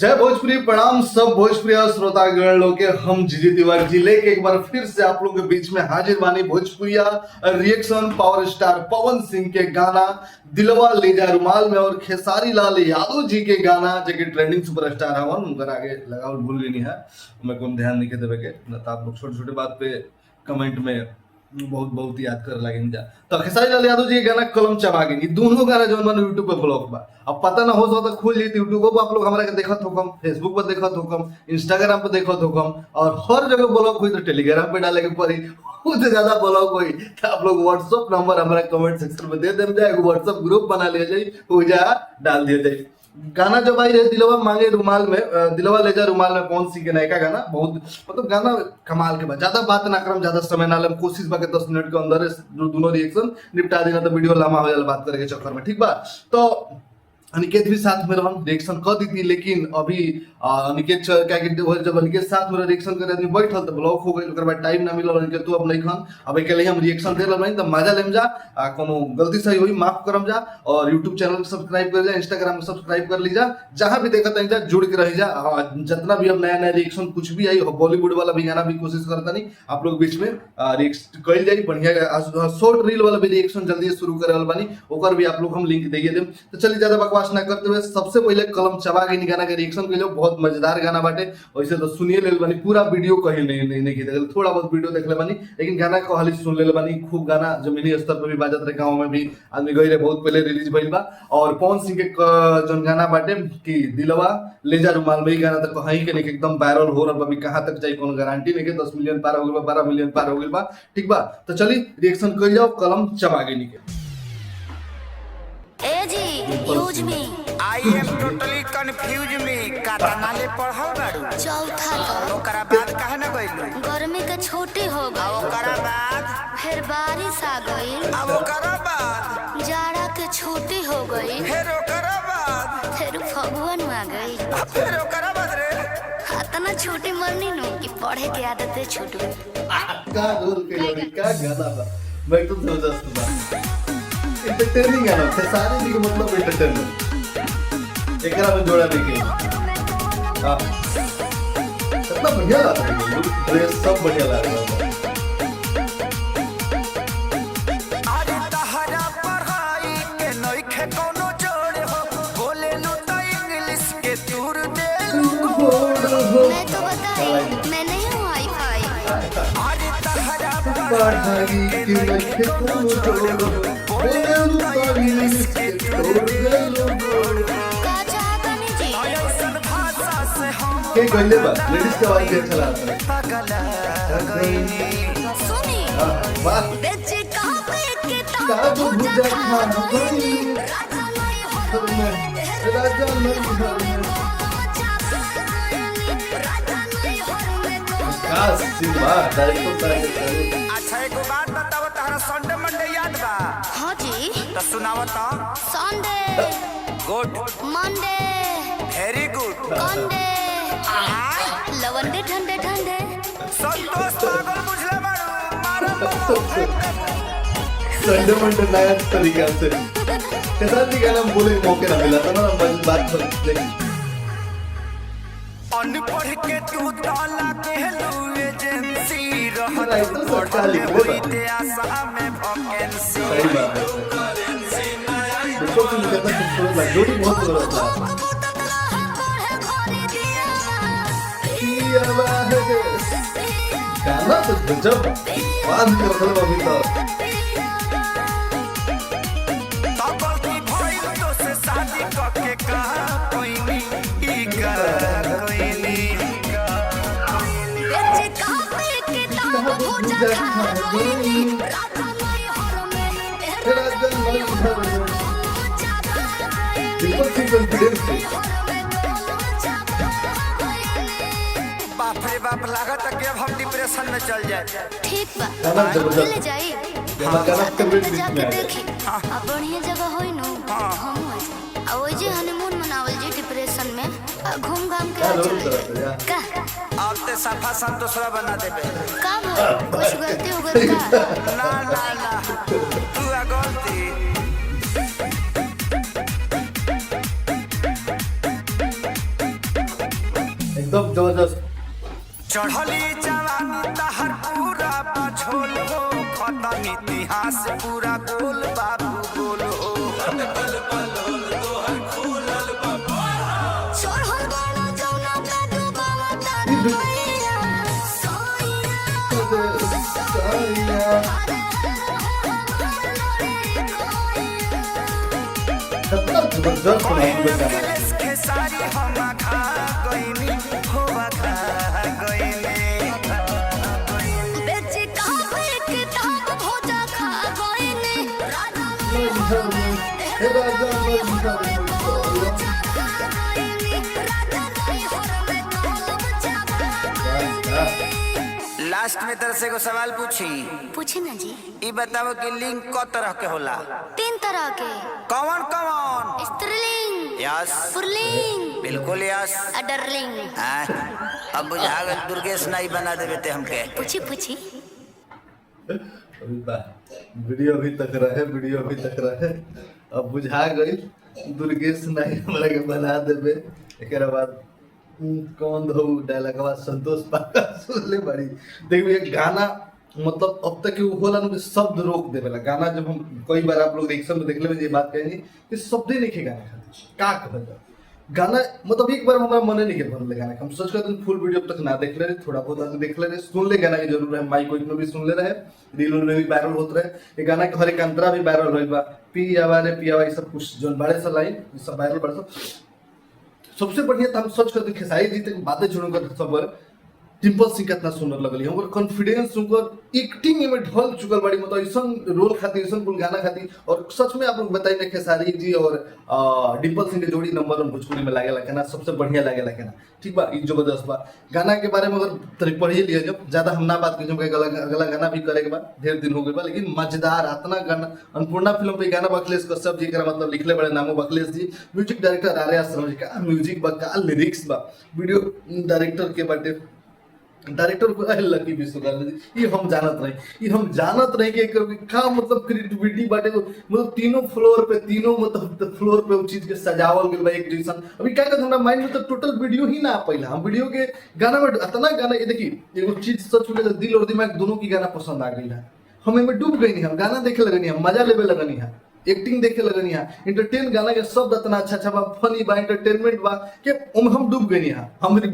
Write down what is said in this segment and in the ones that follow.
जय भोजपुरी, प्रणाम सब भोजपुरी श्रोतागण लोग के। हम जीजी तिवारी जी लेके एक बार फिर से आप लोग के बीच में हाजिर बानी। भोजपुरिया reaction power star Pawan Singh के गाना दिलवा ले जा रुमाल में और खेसारी लाल यादव जी के गाना जो कि ट्रेंडिंग सुपरस्टार हवन उनकर आगे लगावल भूल गई है, मैं कौन ध्यान नहीं देवे के न तो आप लोग छोटे छोटे बात पे कमेंट में बहुत याद कर लगे जा। तो खेसारी लाल यादव जी के गाना कलम चबा गई, दोनों गाना जो मन यूट्यूब पे ब्लॉक बा। अब पता ना हो सकता खुल जाती यूट्यूब पर आप लोग हमारा के देखत होकम, फेसबुक पर देखत होकम, इंस्टाग्राम पर देखत होकम और हर जगह ब्लॉक हुई तो टेलीग्राम पे डाले के पड़ी। उससे ज्यादा ब्लॉक हुई तो आप लोग व्हाट्सएप नंबर हमारा कमेंट सेक्शन में दे देम जाए, व्हाट्सएप ग्रुप बना लिया जाए, वो जा डाल दिया जाए। गाना जब आई रहे दिलवा मांगे रुमाल में, दिलवा ले जा रुमाल में पवन सिंह के नयका गाना बहुत मतलब गाना कमाल के बाद। ज्यादा बात ना करम, ज्यादा समय ना लेम, कोशिश बा के 10 मिनट के अंदर दोनों रिएक्शन निपटा देना, तो वीडियो लंबा हो जाला बात करे के चक्कर में, ठीक बा। तो अनिकेत भी साथ में रहन रिएक्शन कर दी थी, लेकिन अभी अनिकेत क्या जब अनिकेत साथ में रिएक्शन करे आदमी बैठल तो ब्लॉक हो गई, ओकर बाद टाइम ना मिलल। अनिकेत तू अब नहीं खन, अब अकेले हम रिएक्शन दे रहल तो मजा लेम जा, कोनो गलती सही हुई माफ करम जा और यूट्यूब चैनल को सब्सक्राइब कर जा, इंस्टाग्राम में सब्सक्राइब कर लीजा, जहां भी देखत जा जुड़ के रह जा। जितना भी अब नया नया रिएक्शन कुछ भी आई बॉलीवुड वाला भी गाना भी कोशिश करता नहीं आप लोग बीच में रिएक्शन कइल जाई बढ़िया। शॉर्ट रील वाला भी रिएक्शन जल्दी शुरू करे वाला बानी, ओकर भी आप लोग हम लिंक दे देम। तो चलिए ज्यादा बकवास ना करते हुए सबसे पहले कलम चबा गई गाना के रिएक्शन के लिए बहुत मजेदार गाना बाटे। वैसे तो सुनिए ले बानी, पूरा वीडियो कहीं नहीं की देखल, थोड़ा बहुत वीडियो देख ले बानी, लेकिन गाना को हाली सुन ले बानी। खूब गाना जमीनी स्तर पर भी बाजत रहे, गाँव में भी आदमी गई रहे, बहुत पहले रिलीज भइल बा। और पवन सिंह के जो गाना बाटे कि दिलवा ले जा रुमाल में, गाना तो कहीं के नहीं एकदम वायरल हो रहा बा, कहां तक जाई कोनो गारंटी नहीं के 10 मिलियन पार हो गइल बा, 12 मिलियन पार हो गइल बा, ठीक बा। तो चलिए रिएक्शन कर जाओ कलम चबा गई के। ए जी use me I am totally confuse में कातना ले पढ़ल बाड़ू। चौथा का ओकरा बाद काहे ना गइलू? गर्मी के छुट्टी हो गई, ओकरा बाद फिर बारिश आ गई, अब ओकरा बाद जाड़ा के छुट्टी हो गई, फिर ओकरा बाद फिर फगुन आ गई, फिर ओकरा बाद रे इतना छुट्टी मरनी नु कि पढ़े के आदत छूट गई। का रोल के लोरी का गाना बा, मैं तो जबरदस्त बा, एंटरटेनिंग गाना है। सारे जी के मतलब एंटरटेनमेंट एकरा में जोड़ा नहीं के। हां कितना बढ़िया लग रहा है, ड्रेस सब बढ़िया लग रहा है। अरे तहरा पढ़ाई के नइखे कोनो जोड़ हो, बोले नु त इंग्लिश के तूर दे मैं तो बताई मैं नहीं हूँ वाईफाई। अरे तहरा पढ़ाई के नइखे कोनो जोड़ हो, बोले नु त इंग्लिश के तूर दे। का चाहता नहीं जी ऐसन भाषा से हम के गले बा लेडीज के आवाज भी अच्छा लगता है। पगला सुनी वाह बेच कापे के का ताऊ बुझा भुजा खा खा गई राजा नहीं हो घर में राजा नहीं घर में का सिनेमा डायरेक्टर तारे। अच्छा एगो बात बताओ, तहरा संडे मंडे याद बा? हाँ जी तो सुनाओ तो। Sunday good, Monday very good. कंडे लवंडे ठंडे ठंडे संतोष पागल बुझले बाड़ू, मारो संडे मंडे नया तरीका से कैसा भी गाना बोले मौके ना मिला था ना, बात लेकिन अनपढ़ के तू ताला के लू एजेंसी राइटर रहत सरकार लिख ले होई बा। ते आशा में वैकेंसी। सही बात है। देखो तुम कितना खूबसूरत लग, जोड़ी बहुत खूबसूरत लग। ये आवाज़ गाना तो गजब बात कर रहा हूँ अभी तो। तब गलती भइल तो से शादी करके कहा कोई नहीं ई का कोई नहीं। बेच कापे के ताऊ भुजा खा गई राजा नहीं हर में राजा नहीं घर में बिल्कुल सी कॉन्फिडेंस से बाप रे बाप, लागत है कि अब हम डिप्रेशन में चल जाए। ठीक बा गाना जबरदस्त। ले जाई गाना फेवरेट बीच जाके में है। देखी अब बढ़िया जगह होई नु हम आ ओइ जे हनीमून मनावल जी डिप्रेशन में घूम घाम के क्या आ रोल चले करता है यार। का अब ते सफा संतोषरा बना देबे। का भइल? कुछ गलती हो गई का ना ना ना, तू आ गलती। एकदम जबरदस्त। चढ़ली जवानी तहर पूरा पछोल हो, खत्म इतिहास पूरा गोल बाबू गोल हो। चढ़ल बाड़ा जौना पे डूबावा तारा मैया, कितना जबरदस्त बनाई हुई गाना। अखिलेश खेसारी हम खा गइनी हो, खा गइनी। बेच काहे किताब भोजा खा गइनी, राजा हे राजा राजा नहीं हर में कलम चाबा। लास्ट में तरह से एगो सवाल पूछी, पूछे ना जी। ई बताओ कि लिंग क तरह के होला? 3 तरह के। कौन कौन? स्त्रीलिंग, यस, पुल्लिंग, बिल्कुल यस। अडरलिंग। अब बुझा गए दुर्गेश नाई बना देवे ते हमके। पूछी पूछी। वीडियो अभी तक रहे, वीडियो अभी तक रहे। अब बुझा गई दुर्गेश नाई हमरा के बना देबे। एकरा बाद कौन धो डायलॉगवा संतोष पाका सुन ले बड़ी। देखिए ये गाना मतलब अब तक वो होला ना शब्द रोक देवेला गाना। जब हम कई बार आप लोग रिएक्शन में देख ले ये बात कहेंगे कि शब्द ही नहीं खे गाना खातिर का कहल गाना। मतलब एक बार हमारा मन नहीं के भरले गाना। हम सोच करते फुल वीडियो अब तक ना देख ले रहे, थोड़ा बहुत आदमी देख ले रहे, सुन ले गाना की जरूर है। माइक में भी सुन ले रहे, रील में भी वायरल होते रहे। ये गाना के हर एक अंतरा भी वायरल होइल बा। पियावा रे पियावा ये सब कुछ जोन बड़े सा लाइन सब वायरल बड़े सा। सबसे बढ़िया तो हम सोच करते खेसारी जी तक बातें छोड़कर सब डिम्पल सिंह कितना सुंदर लगल। हमर कॉन्फिडेंस उनकर एक्टिंग में ढल चुकल बड़ी। मतलब ऐसा रोल खातिर ऐसा कुल गाना खातिर। और सच में आप लोग बताइए खेसारी जी और डिम्पल सिंह के जोड़ी नंबर 1 भोजपुरी में लागेला कहना, सबसे बढ़िया लागेला कहना। ठीक बा, ई जबरदस्त बा। गाना के बारे में अगर तरी पढ़िए लिया जब ज्यादा हम ना बात करें, अगला गाना भी करे के बाद ढेर दिन हो गए बा, लेकिन मजेदार इतना गाना। अन्नपूर्णा फिल्म पे गाना अखिलेश कश्यप जी का मतलब लिखले बड़े नामो अखिलेश जी। म्यूजिक डायरेक्टर आर्या शर्मा जी का म्यूजिक बा, का लिरिक्स बा। वीडियो डायरेक्टर के बाटे डायरेक्टर को लकी विश्वकर्मा जी। ये हम जानत रहे कि का मतलब क्रिएटिविटी बाटे। मतलब तीनों फ्लोर पे उस चीज के सजावल गेल बा एक जैसन। अभी क्या कहते हमरा माइंड में तो टोटल वीडियो ही ना पहिला। हम वीडियो के गाना में इतना गाना ये देखिए एगो चीज सच में दिल और दिमाग दोनों की गाना पसंद आ गई है। हम एमे डूब गई, हम गाना देखे लगनी, हम मजा लेवे लगनी है, एक्टिंग देखे लगनी है। इंटरटेन गाना के शब्द इतना अच्छा बा, फनी बा, एंटरटेनमेंट बा कि हम डूब गई है। हमारे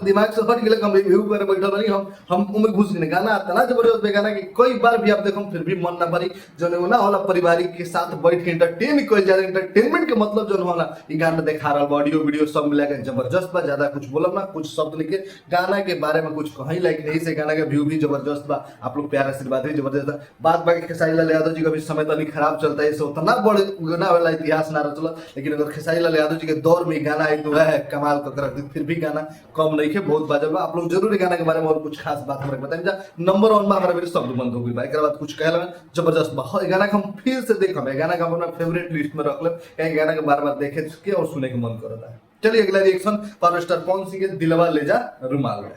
दिमाग से हट गेल, हम व्यू पर बैठल रही, हम उनमें घुस गए। गाना इतना जबरदस्त बे गाना कि कई बार भी आप देखो फिर भी मन ना भरी। जो ना होला पारिवारिक के साथ बैठ के एंटरटेन कइल जाए। एंटरटेनमेंट के मतलब जो होला ई गाना देखा रहा, ऑडियो वीडियो सब मिला के जबरदस्त बा। ज्यादा कुछ बोलब ना, कुछ शब्द लिखे गाना के बारे में कुछ कहीं लाइक नहीं से। गाना का व्यू भी जबरदस्त बा। आप लोग प्यार आशीर्वाद भी जबरदस्त। बात बाकी खेसारी लाल यादव जी का भी समय तो नहीं खराब चलता है, उतना बड़े गाना वाला इतिहास ना रचल। लेकिन अगर खेसारी लाल यादव जी के दौर में गाना एक तो है कमाल कर रख दी, फिर भी गाना कम नहीं है, बहुत बाजब। आप लोग जरूर गाना के बारे में और कुछ खास बात हमारे बताएं। जा नंबर 1 में हमारा मेरे शब्द बंद हो गई बा। एक बाद कुछ कहला जबरदस्त बा। गाना का हम फिर से देखम, गाना का अपना फेवरेट लिस्ट में रख ले, कहीं गाना के बार बार देखे के और सुने के मन करता है। चलिए अगला reaction power star Pawan Singh के दिलवा ले जा रुमाल में।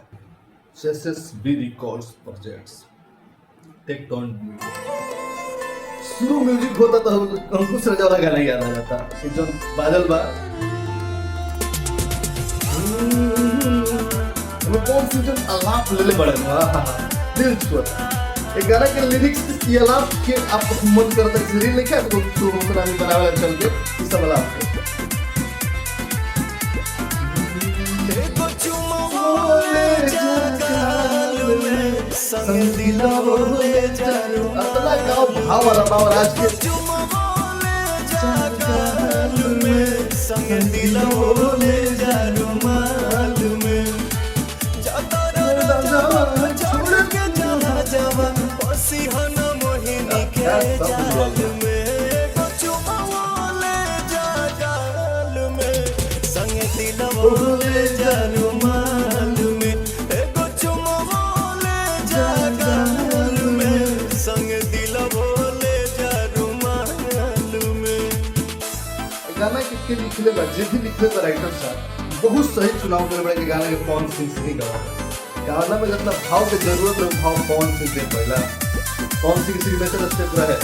SSB रिकॉर्ड्स प्रोजेक्ट्स टेक टॉन शुरू म्यूजिक होता तो हमको सजा वाला गाना याद आ जाता है जो बादल बा। वो कौन सी जो अलाप ले ले बड़े दिल छुआ। एक गाना के लिरिक्स ये अलाप के आप मन करता है रील लिखा तो शुरू होकर आने बनावे चल के इस सब अलाप देखो चुमोले जगाल में संग दिलवोले जारू। अतला गाओ भाव वाला पावर आज के चुमोले जगाल में संग दिलवोले जारू माल में। जाता छोड़ के चला जावा पसी हन मोहिनी के जाल में। देखो चुमोले जगाल में संग दिलवोले जारू माल में। देखो चुमोले जगाल में संग दिलवोले जारू माल में। गाना के लिखले बा जे भी लिखले बा राइटर साहब बहुत सही चुनाव करे बड़े के गाना के पवन सिंह से ही गवा। गाना में जितना भाव के जरूरत है भाव पवन सिंह दे पहला। पवन सिंह सिग्नेचर स्टेप पूरा है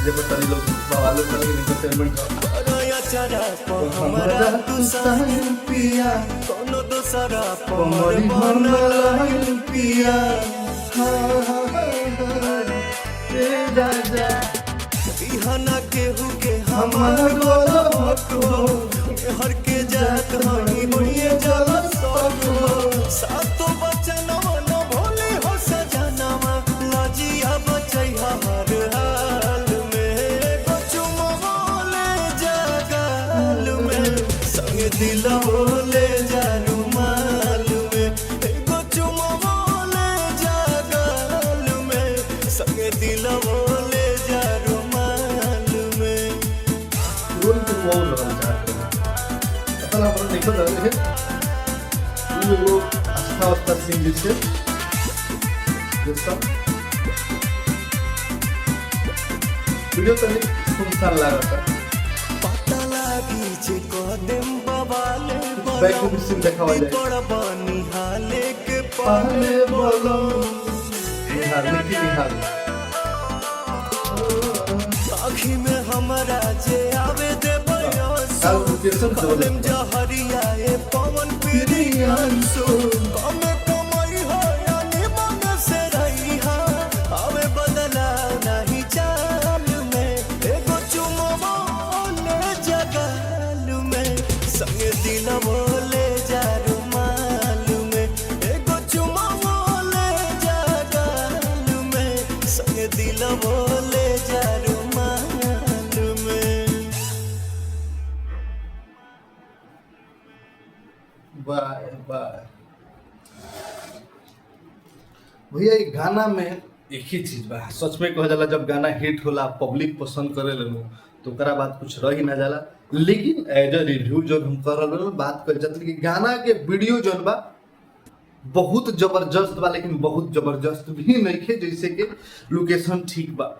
जे पता नहीं लोग बवाल करे एंटरटेनमेंट का चरा हमारा तू साहिल पिया कोनो दोसरा कमरी पमर बनल पिया ए राजा बिहाना केहू के हमार गोलबटो हर के जात हई बढ़िए जला सटो सातो बचनवा न भोले हो सजनवा लजिया बचैहा हर हाल में एगो चुमवा ले जा गाल में संग दिलवा ले जा रुमाल में एगो चुमवा ले जा गाल में संग दिलवा ले जा रुमाल में रोल के वाव लगल चाहते अपन अपन देखो रहे वो आस्था सिंह जी से जैसा वीडियो तो सुनसान लगा था पता लागी जे कदम बवाले बैक टू सिंह देखा हुआ जाए बड़ बनी हाले के पहले बोलो निहार निकी निहार आँखी में हमरा जे आवे दे बयासो काल लोकेशन कलम जहरिया ए पवन पिरियांसो कम कमाई हो यानी मन से रही हा आवे बदला नहीं चाल में एगो चुमवा ले जगाल में संग दिलवा ले जा रुमाल में एगो चुमवा ले जगाल में संग दिलवा ले जा रुमाल में बाय बाय भैया ये गाना में एक ही चीज बा सच में कहा जाला जब गाना हिट होला पब्लिक पसंद करे लेनु तो ओकरा बाद कुछ रह ही ना जाला लेकिन एज अ रिव्यू जो हम कर रहे हैं बात कर जाते कि गाना के वीडियो जौन बा बहुत जबरदस्त बा लेकिन बहुत जबरदस्त भी नहीं है जैसे कि लोकेशन ठीक बा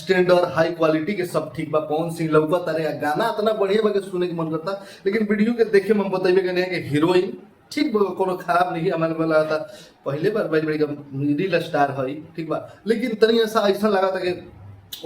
स्टैंडर्ड हाई क्वालिटी के सब ठीक बा पवन सिंह लौकत अरे गाना इतना बढ़िया बा के सुने के मन करता लेकिन वीडियो के देखे में हम बताइबे कि नहीं कि हीरोइन ठीक बा कोनो खराब नहीं हमारे में लगा था पहले बार बड़ी बड़ी रील स्टार है ठीक बा लेकिन तनी ऐसा लगा था कि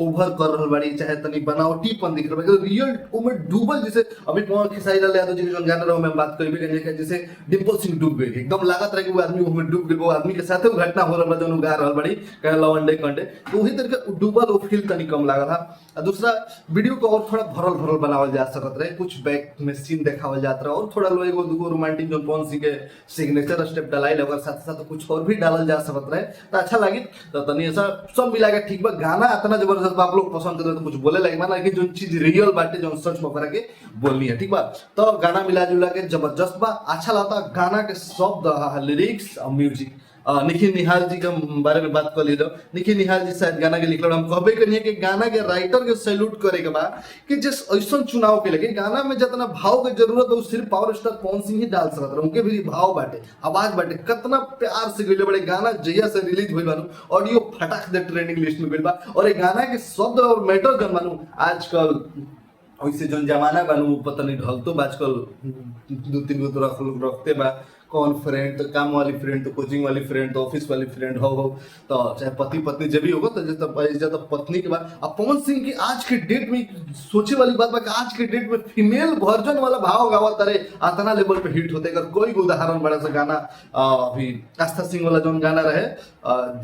ओवर कर रहल बाड़ी चाहे तनी बनावटीपन दिख रहा है रियल उमे डूबल जैसे अभी पवन खेसारी लाल यादव जी के जो गाना रहो मैं बात करबे कि जैसे डिम्पल सिंह डूब गई एकदम लागत रहे कि वो आदमी उमे डूब गई वो आदमी के साथ वो घटना हो रहा है जो गा रहल बाड़ी कहे लवंडे कंडे तो वही तरह के डूबल वो फील तनी कम लगा था और दूसरा वीडियो को और थोड़ा भरल भरल बनावल जा सकत रहे कुछ बैक में सीन देखावल जात रहा और थोड़ा लो एगो दुगो रोमांटिक जो पवन सिंह के सिग्नेचर स्टेप डालाइल ओकर साथ साथ कुछ और भी डालल जा सकत रहे तो अच्छा लगी तो तनी ऐसा सब मिला के ठीक बा गाना इतना जबरदस्त बा आप लोग पसंद करते तो कुछ बोले लगे माना कि जो चीज रियल बाटे जो सच में करा के बोलनी है ठीक बा तो गाना मिला जुला के जबरदस्त बा अच्छा लगता गाना के शब्द लिरिक्स और म्यूजिक निखिल निहाल जी के बारे में बात कर ली निखिल निहाल जी शायद गाना के लिखल हम कहबे करिए कि गाना के राइटर के सैल्यूट करे के बाद कि जिस ऐसा चुनाव के लेके गाना में जितना भाव की जरूरत है वो सिर्फ पावर स्टार पवन सिंह ही डाल सकता है उनके भी भाव बाटे आवाज बाटे कितना प्यार से गइले बड़े गाना जहिया से रिलीज हुई बानू ऑडियो फटाक दे ट्रेंडिंग लिस्ट में गइल बा और ये गाना के शब्द और मैटर जन बानू आजकल वैसे जो जमाना बानू पता नहीं ढलतो बा आजकल 2-3 गो तो रखते बा कौन फ्रेंड तो काम वाली फ्रेंड तो कोचिंग वाली फ्रेंड तो ऑफिस वाली फ्रेंड हो तो चाहे पति पत्नी जब भी होगा तो जैसे तो पत्नी के बाद अब पवन सिंह की आज के डेट में सोचे वाली बात बा कि आज के डेट में फीमेल वर्जन वाला भाव गावा तारे आतना लेवल पे हिट होते अगर कोई उदाहरण बड़ा सा गाना अभी आस्था सिंह वाला जो गाना रहे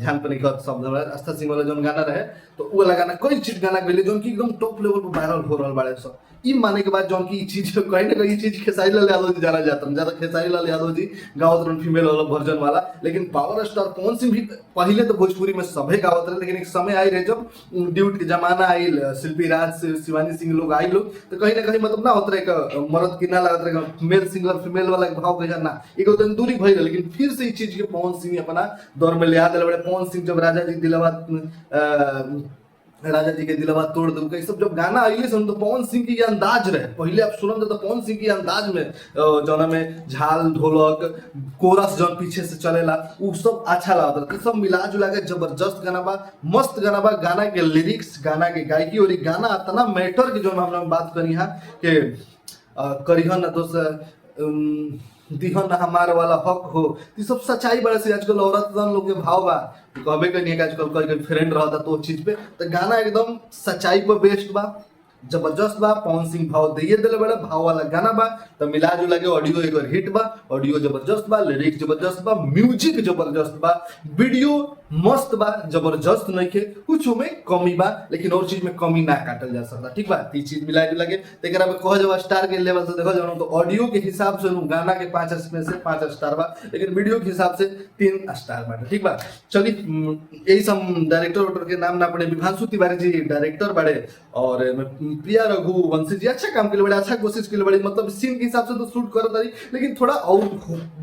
ध्यान पर नहीं शब्द आस्था सिंह वाला जो गाना रहे तो वो वाला गाना कोई चीज गाना गई जो कि एकदम टॉप लेवल पर वायरल हो रहा बड़े सब ई माने के बाद जो की चीज कहीं ना कहीं चीज खेसारी लाल यादव जी जाना जाता ज्यादा खेसारी लाल यादव जी गावत रन फीमेल वाला वर्जन वाला लेकिन पावर स्टार पवन सिंह भी पहले तो भोजपुरी में सभे गावत रहे लेकिन एक समय आई रहे जब ड्यूट के जमाना आई शिल्पी राज शिवानी सिंह लोग आई लोग तो कहीं ना कहीं मतलब ना होता रहे मर्द की ना लगत रहे मेल सिंगर फीमेल वाला भाव कह ना एक दूरी भई लेकिन फिर से इस चीज के पवन सिंह अपना दौर में लिया दिले बड़े पवन सिंह जब राजा जी के दिलवा तोड़ दो कई सब जब गाना आइले सुन तो पवन सिंह की ये अंदाज रहे पहले आप सुनम तो पवन सिंह की अंदाज में जौना में झाल ढोलक कोरस जौन पीछे से चलेला वो सब अच्छा लगता है सब मिला जुला के जबरदस्त गाना बा मस्त गाना बा गाना के लिरिक्स गाना के गायकी और गाना इतना मैटर की जो हम बात करी है कि करिहन ना दोस्त दिहन हमारे वाला हक हो ये सब सच्चाई बड़ा से आजकल औरत लोग के भाव बा कहबे करिए कि आजकल कोई फ्रेंड रहता तो चीज पे तो गाना एकदम सच्चाई पर बेस्ड बा जबरदस्त बा। पवन सिंह भाव दिए दिले बड़ा, भाव वाला गाना बा, तो मिला जुला के ऑडियो एक और हिट बा। ऑडियो जबरदस्त बा, लिरिक्स जबरदस्त बा, म्यूजिक जबरदस्त बा, वीडियो मस्त बा, जबरदस्त नहीं के कुछ में कमी बा, लेकिन और चीज में कमी ना काटल जा सकता। ठीक बा, तीन चीज मिला जुला के तेकरा में कह जब स्टार के लेवल से देखो जानो तो ऑडियो के हिसाब से गाना के 5 में से 5 स्टार बा, लेकिन वीडियो के हिसाब से 3 स्टार बा। ठीक बा, चलिए यही सब डायरेक्टर के नाम ना पड़े, विभांशु तिवारी जी डायरेक्टर बड़े और प्रिया रघुवंशी जी अच्छा काम के लिए बड़े, अच्छा कोशिश के लिए बड़ी, मतलब सीन के हिसाब से तो शूट करत रही, लेकिन थोड़ा और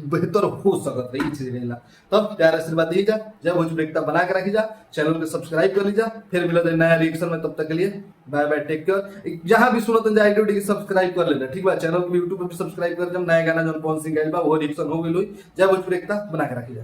बेहतर हो सकत रही चीज रहेला। तब प्यार आशीर्वाद दी जा, जय भोजपुरी एकता बना के रखी जा, चैनल को सब्सक्राइब कर लीजा, फिर मिलते हैं नया रिएक्शन में, तब तक के लिए बाय बाय, टेक केयर। जहां भी सुनत जाए आईडी सब्सक्राइब कर लेना। ठीक बा, चैनल को यूट्यूब पे भी सब्सक्राइब कर, जब नया गाना जौन पवन सिंह गाइल बा वो रिएक्शन हो गेल, जय भोजपुरी एकता बना के रखी जा।